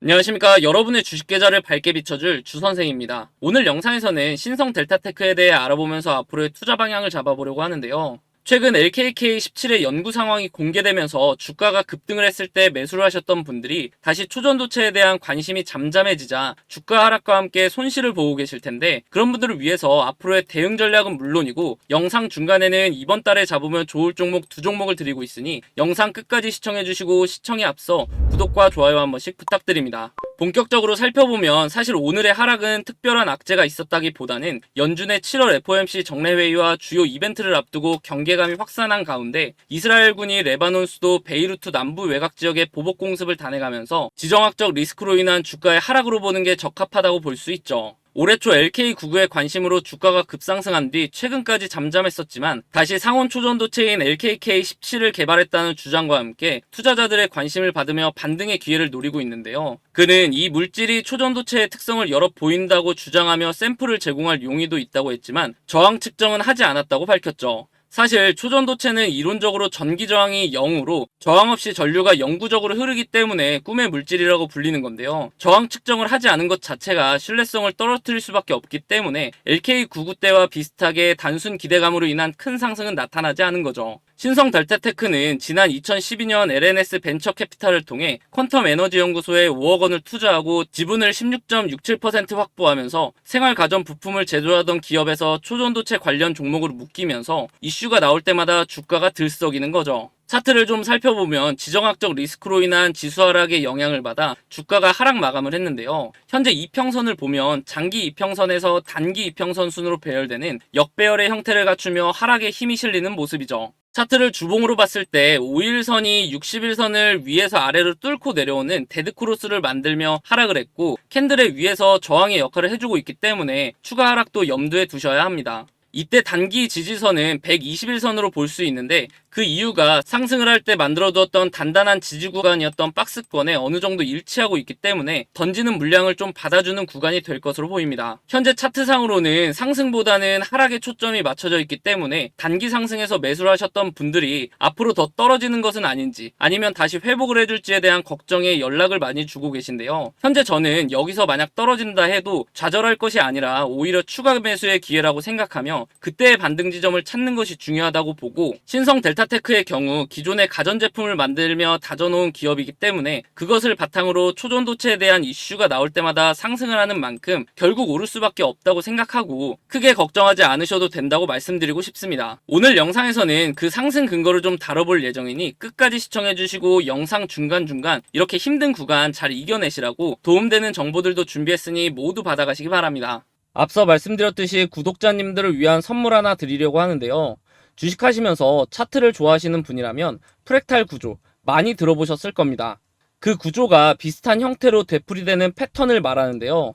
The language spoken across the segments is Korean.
안녕하십니까. 여러분의 주식 계좌를 밝게 비춰줄 주선생입니다. 오늘 영상에서는 신성 델타테크에 대해 알아보면서 앞으로의 투자 방향을 잡아보려고 하는데요. 최근 LKK17의 연구 상황이 공개되면서 주가가 급등을 했을 때 매수를 하셨던 분들이 다시 초전도체에 대한 관심이 잠잠해지자 주가 하락과 함께 손실을 보고 계실 텐데, 그런 분들을 위해서 앞으로의 대응 전략은 물론이고 영상 중간에는 이번 달에 잡으면 좋을 종목 두 종목을 드리고 있으니 영상 끝까지 시청해주시고, 시청에 앞서 구독과 좋아요 한 번씩 부탁드립니다. 본격적으로 살펴보면 사실 오늘의 하락은 특별한 악재가 있었다기보다는 연준의 7월 FOMC 정례회의와 주요 이벤트를 앞두고 경계감이 확산한 가운데 이스라엘군이 레바논 수도 베이루트 남부 외곽 지역의 보복 공습을 단행하면서 지정학적 리스크로 인한 주가의 하락으로 보는 게 적합하다고 볼 수 있죠. 올해 초 LK99의 관심으로 주가가 급상승한 뒤 최근까지 잠잠했었지만 다시 상온 초전도체인 LKK17을 개발했다는 주장과 함께 투자자들의 관심을 받으며 반등의 기회를 노리고 있는데요. 그는 이 물질이 초전도체의 특성을 여러 보인다고 주장하며 샘플을 제공할 용의도 있다고 했지만 저항 측정은 하지 않았다고 밝혔죠. 사실 초전도체는 이론적으로 전기 저항이 0으로 저항 없이 전류가 영구적으로 흐르기 때문에 꿈의 물질이라고 불리는 건데요. 저항 측정을 하지 않은 것 자체가 신뢰성을 떨어뜨릴 수밖에 없기 때문에 LK99 때와 비슷하게 단순 기대감으로 인한 큰 상승은 나타나지 않은 거죠. 신성 델타테크는 지난 2012년 LNS 벤처 캐피탈을 통해 퀀텀 에너지 연구소에 5억 원을 투자하고 지분을 16.67% 확보하면서 생활 가전 부품을 제조하던 기업에서 초전도체 관련 종목으로 묶이면서 이슈가 나올 때마다 주가가 들썩이는 거죠. 차트를 좀 살펴보면 지정학적 리스크로 인한 지수 하락의 영향을 받아 주가가 하락 마감을 했는데요. 현재 이평선을 보면 장기 이평선에서 단기 이평선 순으로 배열되는 역배열의 형태를 갖추며 하락에 힘이 실리는 모습이죠. 차트를 주봉으로 봤을 때 5일선이 60일선을 위에서 아래로 뚫고 내려오는 데드크로스를 만들며 하락을 했고, 캔들의 위에서 저항의 역할을 해주고 있기 때문에 추가 하락도 염두에 두셔야 합니다. 이때 단기 지지선은 121선으로 볼 수 있는데, 그 이유가 상승을 할 때 만들어두었던 단단한 지지 구간이었던 박스권에 어느 정도 일치하고 있기 때문에 던지는 물량을 좀 받아주는 구간이 될 것으로 보입니다. 현재 차트상으로는 상승보다는 하락에 초점이 맞춰져 있기 때문에 단기 상승에서 매수를 하셨던 분들이 앞으로 더 떨어지는 것은 아닌지, 아니면 다시 회복을 해줄지에 대한 걱정에 연락을 많이 주고 계신데요. 현재 저는 여기서 만약 떨어진다 해도 좌절할 것이 아니라 오히려 추가 매수의 기회라고 생각하며 그때의 반등 지점을 찾는 것이 중요하다고 보고, 신성 델타테크의 경우 기존의 가전제품을 만들며 다져놓은 기업이기 때문에 그것을 바탕으로 초전도체에 대한 이슈가 나올 때마다 상승을 하는 만큼 결국 오를 수밖에 없다고 생각하고 크게 걱정하지 않으셔도 된다고 말씀드리고 싶습니다. 오늘 영상에서는 그 상승 근거를 좀 다뤄볼 예정이니 끝까지 시청해주시고 영상 중간중간 이렇게 힘든 구간 잘 이겨내시라고 도움되는 정보들도 준비했으니 모두 받아가시기 바랍니다. 앞서 말씀드렸듯이 구독자님들을 위한 선물 하나 드리려고 하는데요. 주식하시면서 차트를 좋아하시는 분이라면 프랙탈 구조 많이 들어보셨을 겁니다. 그 구조가 비슷한 형태로 되풀이되는 패턴을 말하는데요.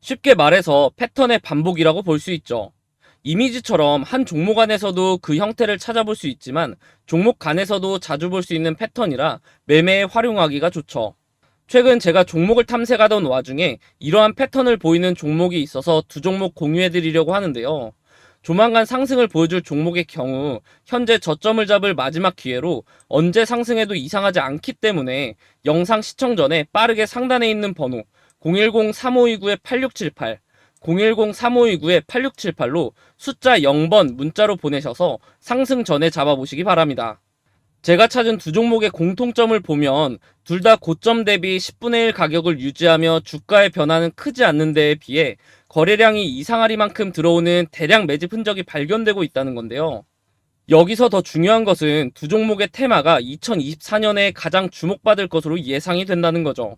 쉽게 말해서 패턴의 반복이라고 볼 수 있죠. 이미지처럼 한 종목 안에서도 그 형태를 찾아볼 수 있지만 종목 간에서도 자주 볼 수 있는 패턴이라 매매에 활용하기가 좋죠. 최근 제가 종목을 탐색하던 와중에 이러한 패턴을 보이는 종목이 있어서 두 종목 공유해드리려고 하는데요. 조만간 상승을 보여줄 종목의 경우 현재 저점을 잡을 마지막 기회로 언제 상승해도 이상하지 않기 때문에 영상 시청 전에 빠르게 상단에 있는 번호 010-3529-8678 010-3529-8678로 숫자 0번 문자로 보내셔서 상승 전에 잡아보시기 바랍니다. 제가 찾은 두 종목의 공통점을 보면 둘 다 고점 대비 10분의 1 가격을 유지하며 주가의 변화는 크지 않는 데에 비해 거래량이 이상하리만큼 들어오는 대량 매집 흔적이 발견되고 있다는 건데요. 여기서 더 중요한 것은 두 종목의 테마가 2024년에 가장 주목받을 것으로 예상이 된다는 거죠.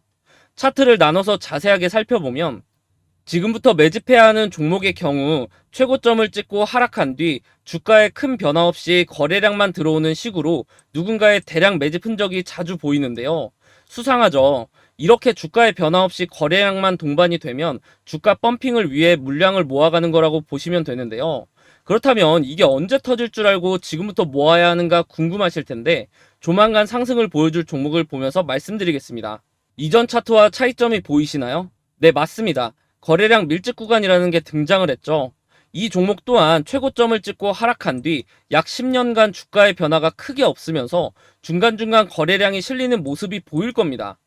차트를 나눠서 자세하게 살펴보면 지금부터 매집해야 하는 종목의 경우 최고점을 찍고 하락한 뒤 주가에 큰 변화 없이 거래량만 들어오는 식으로 누군가의 대량 매집 흔적이 자주 보이는데요. 수상하죠. 이렇게 주가에 변화 없이 거래량만 동반이 되면 주가 펌핑을 위해 물량을 모아가는 거라고 보시면 되는데요. 그렇다면 이게 언제 터질 줄 알고 지금부터 모아야 하는가 궁금하실 텐데 조만간 상승을 보여줄 종목을 보면서 말씀드리겠습니다. 이전 차트와 차이점이 보이시나요? 네, 맞습니다. 거래량 밀집 구간이라는 게 등장을 했죠. 이 종목 또한 최고점을 찍고 하락한 뒤 약 10년간 주가의 변화가 크게 없으면서 중간중간 거래량이 실리는 모습이 보일 겁니다.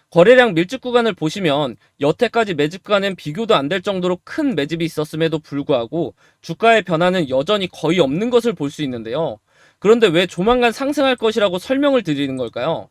거래량 밀집 구간을 보시면 여태까지 매집과는 비교도 안 될 정도로 큰 매집이 있었음에도 불구하고 주가의 변화는 여전히 거의 없는 것을 볼 수 있는데요. 그런데 왜 조만간 상승할 것이라고 설명을 드리는 걸까요?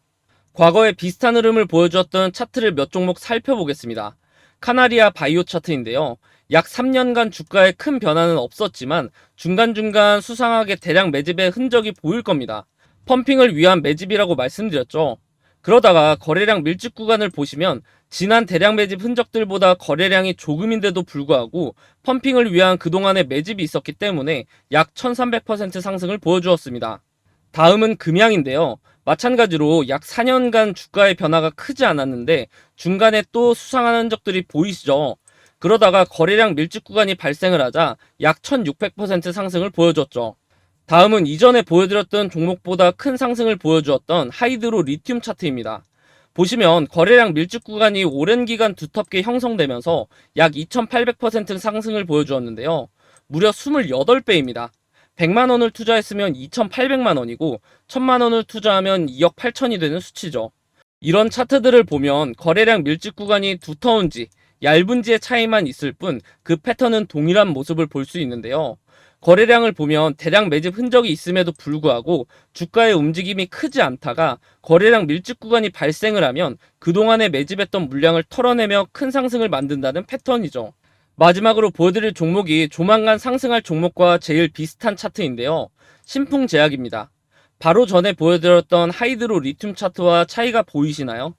과거에 비슷한 흐름을 보여주었던 차트를 몇 종목 살펴보겠습니다. 카나리아 바이오 차트인데요. 약 3년간 주가에 큰 변화는 없었지만 중간중간 수상하게 대량 매집의 흔적이 보일 겁니다. 펌핑을 위한 매집이라고 말씀드렸죠. 그러다가 거래량 밀집 구간을 보시면 지난 대량 매집 흔적들보다 거래량이 조금인데도 불구하고 펌핑을 위한 그동안의 매집이 있었기 때문에 약 1300% 상승을 보여주었습니다. 다음은 금양인데요. 마찬가지로 약 4년간 주가의 변화가 크지 않았는데 중간에 또 수상한 흔적들이 보이시죠? 그러다가 거래량 밀집 구간이 발생을 하자 약 1600% 상승을 보여줬죠. 다음은 이전에 보여드렸던 종목보다 큰 상승을 보여주었던 하이드로 리튬 차트입니다. 보시면 거래량 밀집 구간이 오랜 기간 두텁게 형성되면서 약 2800% 상승을 보여주었는데요. 무려 28배입니다. 100만원을 투자했으면 2800만원이고 1000만원을 투자하면 2억 8천이 되는 수치죠. 이런 차트들을 보면 거래량 밀집 구간이 두터운지 얇은지의 차이만 있을 뿐 그 패턴은 동일한 모습을 볼 수 있는데요. 거래량을 보면 대량 매집 흔적이 있음에도 불구하고 주가의 움직임이 크지 않다가 거래량 밀집 구간이 발생을 하면 그동안에 매집했던 물량을 털어내며 큰 상승을 만든다는 패턴이죠. 마지막으로 보여드릴 종목이 조만간 상승할 종목과 제일 비슷한 차트인데요. 신풍제약입니다. 바로 전에 보여드렸던 하이드로 리튬 차트와 차이가 보이시나요?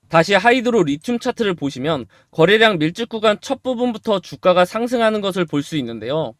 다시 하이드로 리튬 차트를 보시면 거래량 밀집 구간 첫 부분부터 주가가 상승하는 것을 볼 수 있는데요.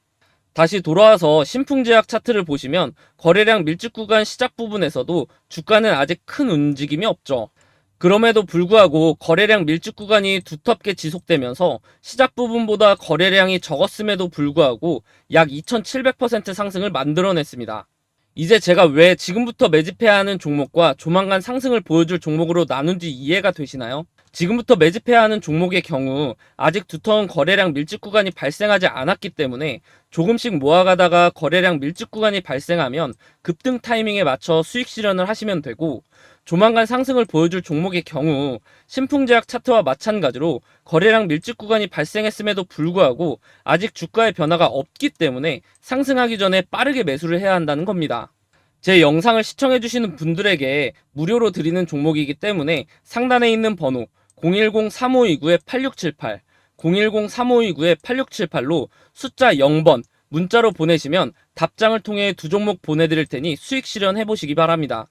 다시 돌아와서 신풍제약 차트를 보시면 거래량 밀집 구간 시작 부분에서도 주가는 아직 큰 움직임이 없죠. 그럼에도 불구하고 거래량 밀집 구간이 두텁게 지속되면서 시작 부분보다 거래량이 적었음에도 불구하고 약 2700% 상승을 만들어냈습니다. 이제 제가 왜 지금부터 매집해야 하는 종목과 조만간 상승을 보여줄 종목으로 나눈지 이해가 되시나요? 지금부터 매집해야 하는 종목의 경우 아직 두터운 거래량 밀집 구간이 발생하지 않았기 때문에 조금씩 모아가다가 거래량 밀집 구간이 발생하면 급등 타이밍에 맞춰 수익 실현을 하시면 되고, 조만간 상승을 보여줄 종목의 경우 신풍제약 차트와 마찬가지로 거래량 밀집 구간이 발생했음에도 불구하고 아직 주가의 변화가 없기 때문에 상승하기 전에 빠르게 매수를 해야 한다는 겁니다. 제 영상을 시청해주시는 분들에게 무료로 드리는 종목이기 때문에 상단에 있는 번호 010-3529-8678, 010-3529-8678로 숫자 0번 문자로 보내시면 답장을 통해 두 종목 보내드릴 테니 수익 실현해보시기 바랍니다.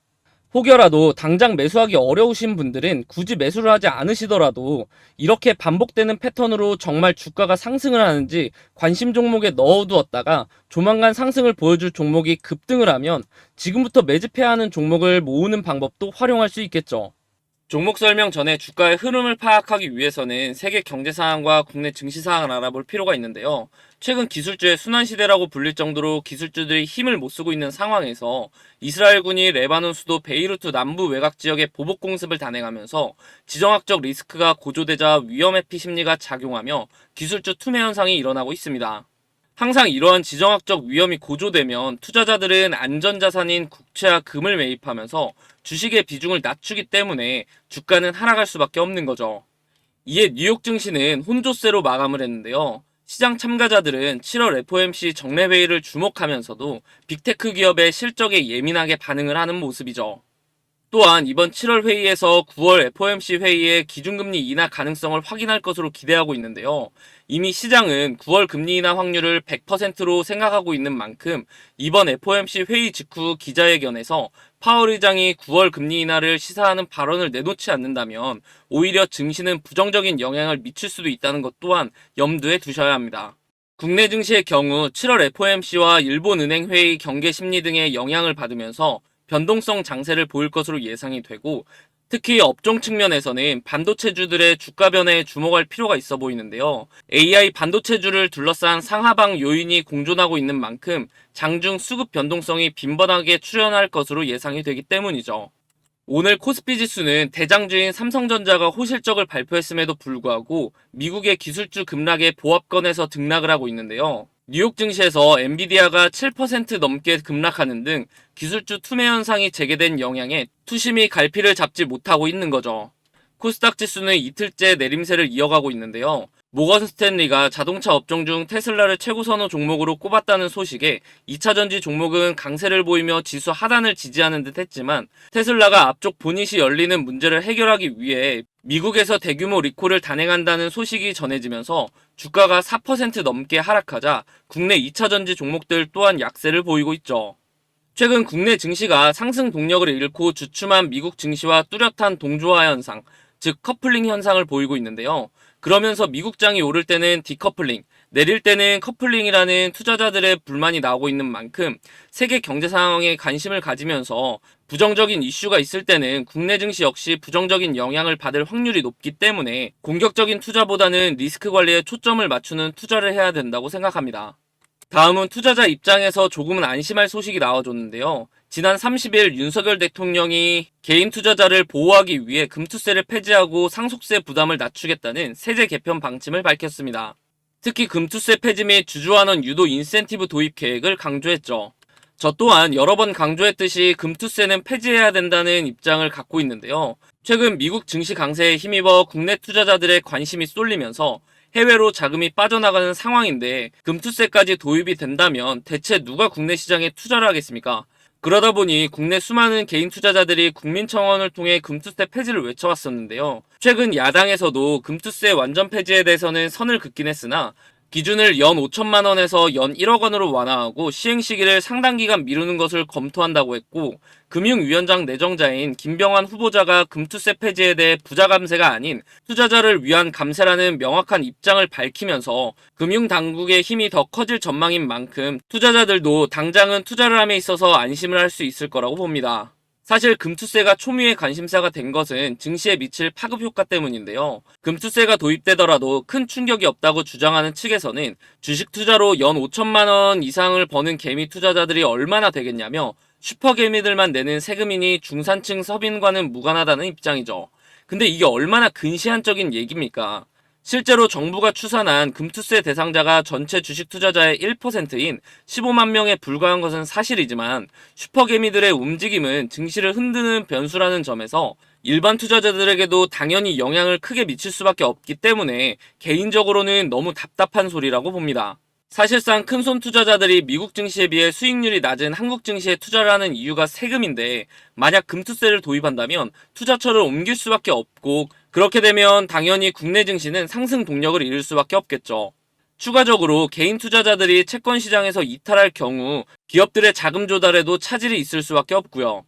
혹여라도 당장 매수하기 어려우신 분들은 굳이 매수를 하지 않으시더라도 이렇게 반복되는 패턴으로 정말 주가가 상승을 하는지 관심 종목에 넣어두었다가 조만간 상승을 보여줄 종목이 급등을 하면 지금부터 매집해야 하는 종목을 모으는 방법도 활용할 수 있겠죠. 종목 설명 전에 주가의 흐름을 파악하기 위해서는 세계 경제 상황과 국내 증시 상황을 알아볼 필요가 있는데요. 최근 기술주의 순환시대라고 불릴 정도로 기술주들이 힘을 못 쓰고 있는 상황에서 이스라엘군이 레바논 수도 베이루트 남부 외곽 지역에 보복 공습을 단행하면서 지정학적 리스크가 고조되자 위험 회피 심리가 작용하며 기술주 투매 현상이 일어나고 있습니다. 항상 이러한 지정학적 위험이 고조되면 투자자들은 안전자산인 국채와 금을 매입하면서 주식의 비중을 낮추기 때문에 주가는 하락할 수밖에 없는 거죠. 이에 뉴욕 증시는 혼조세로 마감을 했는데요. 시장 참가자들은 7월 FOMC 정례회의를 주목하면서도 빅테크 기업의 실적에 예민하게 반응을 하는 모습이죠. 또한 이번 7월 회의에서 9월 FOMC 회의의 기준금리 인하 가능성을 확인할 것으로 기대하고 있는데요. 이미 시장은 9월 금리 인하 확률을 100%로 생각하고 있는 만큼 이번 FOMC 회의 직후 기자회견에서 파월 의장이 9월 금리 인하를 시사하는 발언을 내놓지 않는다면 오히려 증시는 부정적인 영향을 미칠 수도 있다는 것 또한 염두에 두셔야 합니다. 국내 증시의 경우 7월 FOMC와 일본은행 회의 경계 심리 등의 영향을 받으면서 변동성 장세를 보일 것으로 예상이 되고, 특히 업종 측면에서는 반도체주들의 주가 변화에 주목할 필요가 있어 보이는데요. AI 반도체주를 둘러싼 상하방 요인이 공존하고 있는 만큼 장중 수급 변동성이 빈번하게 출현할 것으로 예상이 되기 때문이죠. 오늘 코스피 지수는 대장주인 삼성전자가 호실적을 발표했음에도 불구하고 미국의 기술주 급락에 보합권에서 등락을 하고 있는데요. 뉴욕 증시에서 엔비디아가 7% 넘게 급락하는 등 기술주 투매 현상이 재개된 영향에 투심이 갈피를 잡지 못하고 있는 거죠. 코스닥 지수는 이틀째 내림세를 이어가고 있는데요. 모건 스탠리가 자동차 업종 중 테슬라를 최고 선호 종목으로 꼽았다는 소식에 2차전지 종목은 강세를 보이며 지수 하단을 지지하는 듯 했지만 테슬라가 앞쪽 보닛이 열리는 문제를 해결하기 위해 미국에서 대규모 리콜을 단행한다는 소식이 전해지면서 주가가 4% 넘게 하락하자 국내 2차전지 종목들 또한 약세를 보이고 있죠. 최근 국내 증시가 상승 동력을 잃고 주춤한 미국 증시와 뚜렷한 동조화 현상, 즉 커플링 현상을 보이고 있는데요. 그러면서 미국장이 오를 때는 디커플링, 내릴 때는 커플링이라는 투자자들의 불만이 나오고 있는 만큼 세계 경제 상황에 관심을 가지면서 부정적인 이슈가 있을 때는 국내 증시 역시 부정적인 영향을 받을 확률이 높기 때문에 공격적인 투자보다는 리스크 관리에 초점을 맞추는 투자를 해야 된다고 생각합니다. 다음은 투자자 입장에서 조금은 안심할 소식이 나와줬는데요. 지난 30일 윤석열 대통령이 개인 투자자를 보호하기 위해 금투세를 폐지하고 상속세 부담을 낮추겠다는 세제 개편 방침을 밝혔습니다. 특히 금투세 폐지 및 주주환원 유도 인센티브 도입 계획을 강조했죠. 저 또한 여러 번 강조했듯이 금투세는 폐지해야 된다는 입장을 갖고 있는데요. 최근 미국 증시 강세에 힘입어 국내 투자자들의 관심이 쏠리면서 해외로 자금이 빠져나가는 상황인데 금투세까지 도입이 된다면 대체 누가 국내 시장에 투자를 하겠습니까? 그러다 보니 국내 수많은 개인 투자자들이 국민청원을 통해 금투세 폐지를 외쳐왔었는데요. 최근 야당에서도 금투세 완전 폐지에 대해서는 선을 긋긴 했으나 기준을 연 5천만 원에서 연 1억 원으로 완화하고 시행 시기를 상당 기간 미루는 것을 검토한다고 했고 금융위원장 내정자인 김병환 후보자가 금투세 폐지에 대해 부자 감세가 아닌 투자자를 위한 감세라는 명확한 입장을 밝히면서 금융당국의 힘이 더 커질 전망인 만큼 투자자들도 당장은 투자를 함에 있어서 안심을 할 수 있을 거라고 봅니다. 사실 금투세가 초미의 관심사가 된 것은 증시에 미칠 파급 효과 때문인데요. 금투세가 도입되더라도 큰 충격이 없다고 주장하는 측에서는 주식 투자로 연 5천만 원 이상을 버는 개미 투자자들이 얼마나 되겠냐며 슈퍼개미들만 내는 세금이니 중산층 서민과는 무관하다는 입장이죠. 근데 이게 얼마나 근시안적인 얘기입니까? 실제로 정부가 추산한 금투세 대상자가 전체 주식 투자자의 1%인 15만 명에 불과한 것은 사실이지만 슈퍼개미들의 움직임은 증시를 흔드는 변수라는 점에서 일반 투자자들에게도 당연히 영향을 크게 미칠 수밖에 없기 때문에 개인적으로는 너무 답답한 소리라고 봅니다. 사실상 큰손 투자자들이 미국 증시에 비해 수익률이 낮은 한국 증시에 투자를 하는 이유가 세금인데 만약 금투세를 도입한다면 투자처를 옮길 수밖에 없고 그렇게 되면 당연히 국내 증시는 상승 동력을 잃을 수밖에 없겠죠. 추가적으로 개인 투자자들이 채권 시장에서 이탈할 경우 기업들의 자금 조달에도 차질이 있을 수밖에 없고요.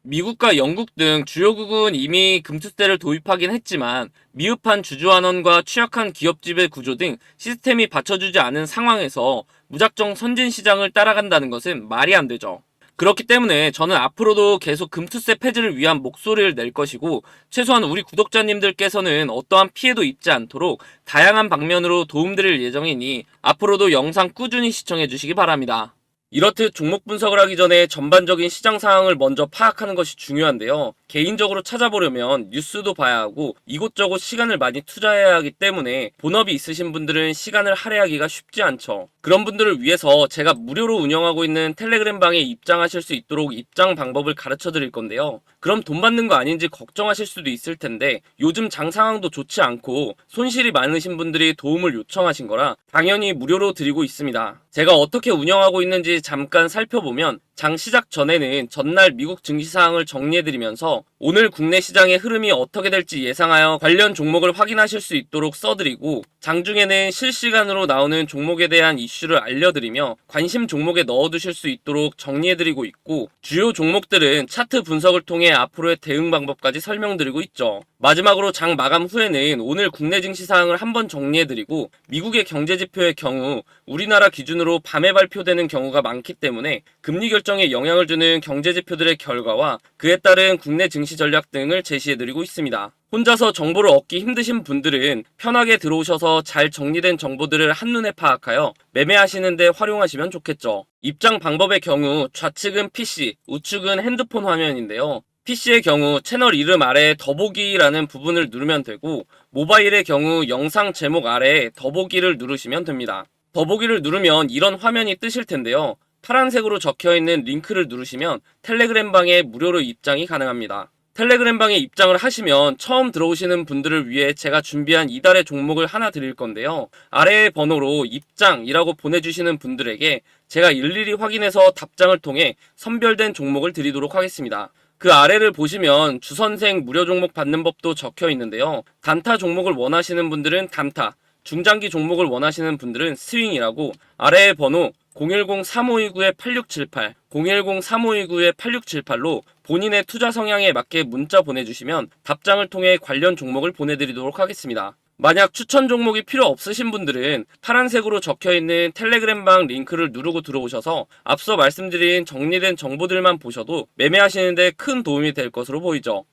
미국과 영국 등 주요국은 이미 금투세를 도입하긴 했지만 미흡한 주주환원과 취약한 기업 지배 구조 등 시스템이 받쳐주지 않은 상황에서 무작정 선진 시장을 따라간다는 것은 말이 안 되죠. 그렇기 때문에 저는 앞으로도 계속 금투세 폐지를 위한 목소리를 낼 것이고 최소한 우리 구독자님들께서는 어떠한 피해도 입지 않도록 다양한 방면으로 도움드릴 예정이니 앞으로도 영상 꾸준히 시청해 주시기 바랍니다. 이렇듯 종목 분석을 하기 전에 전반적인 시장 상황을 먼저 파악하는 것이 중요한데요. 개인적으로 찾아보려면 뉴스도 봐야 하고 이곳저곳 시간을 많이 투자해야 하기 때문에 본업이 있으신 분들은 시간을 할애하기가 쉽지 않죠. 그런 분들을 위해서 제가 무료로 운영하고 있는 텔레그램 방에 입장하실 수 있도록 입장 방법을 가르쳐 드릴 건데요. 그럼 돈 받는 거 아닌지 걱정하실 수도 있을 텐데 요즘 장 상황도 좋지 않고 손실이 많으신 분들이 도움을 요청하신 거라 당연히 무료로 드리고 있습니다. 제가 어떻게 운영하고 있는지 잠깐 살펴보면 장 시작 전에는 전날 미국 증시 상황을 정리해드리면서 오늘 국내 시장의 흐름이 어떻게 될지 예상하여 관련 종목을 확인하실 수 있도록 써드리고 장중에는 실시간으로 나오는 종목에 대한 이슈를 알려드리며 관심 종목에 넣어두실 수 있도록 정리해드리고 있고 주요 종목들은 차트 분석을 통해 앞으로의 대응 방법까지 설명드리고 있죠. 마지막으로 장 마감 후에는 오늘 국내 증시 상황을 한번 정리해드리고 미국의 경제지표의 경우 우리나라 기준으로 밤에 발표되는 경우가 많기 때문에 금리 결정에 영향을 주는 경제지표들의 결과와 그에 따른 국내 증시 전략 등을 제시해드리고 있습니다. 혼자서 정보를 얻기 힘드신 분들은 편하게 들어오셔서 잘 정리된 정보들을 한눈에 파악하여 매매하시는 데 활용하시면 좋겠죠. 입장 방법의 경우 좌측은 PC, 우측은 핸드폰 화면인데요. PC의 경우 채널 이름 아래에 더보기라는 부분을 누르면 되고 모바일의 경우 영상 제목 아래에 더보기를 누르시면 됩니다. 더보기를 누르면 이런 화면이 뜨실 텐데요. 파란색으로 적혀있는 링크를 누르시면 텔레그램 방에 무료로 입장이 가능합니다. 텔레그램방에 입장을 하시면 처음 들어오시는 분들을 위해 제가 준비한 이달의 종목을 하나 드릴 건데요. 아래의 번호로 입장이라고 보내주시는 분들에게 제가 일일이 확인해서 답장을 통해 선별된 종목을 드리도록 하겠습니다. 그 아래를 보시면 주선생 무료 종목 받는 법도 적혀 있는데요. 단타 종목을 원하시는 분들은 단타, 중장기 종목을 원하시는 분들은 스윙이라고 아래의 번호 010-3529-8678, 010-3529-8678로 본인의 투자 성향에 맞게 문자 보내주시면 답장을 통해 관련 종목을 보내드리도록 하겠습니다. 만약 추천 종목이 필요 없으신 분들은 파란색으로 적혀있는 텔레그램방 링크를 누르고 들어오셔서 앞서 말씀드린 정리된 정보들만 보셔도 매매하시는데 큰 도움이 될 것으로 보이죠.